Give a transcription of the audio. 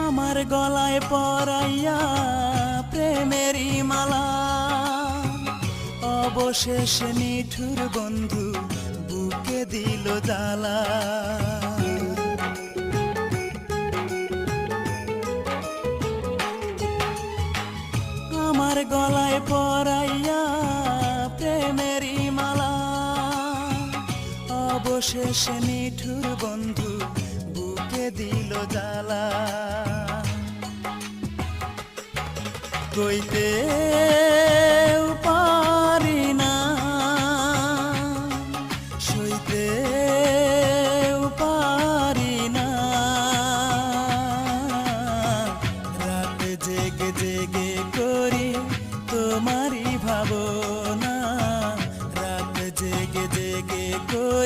আমার গলায় পরাইয়া প্রেমেরই মালা, অবশেষে নিঠুর বন্ধু বুকে দিল জ্বালা। আমার গলায় পরাইয়া প্রেমেরই মালা, অবশেষে নিঠুর বন্ধু বুকে দিল জ্বালা। কইতে পারি না, সইতে পারি না, রাত জেগে জেগে করি তোমারই ভাবনা, রাত জেগে জেগে করি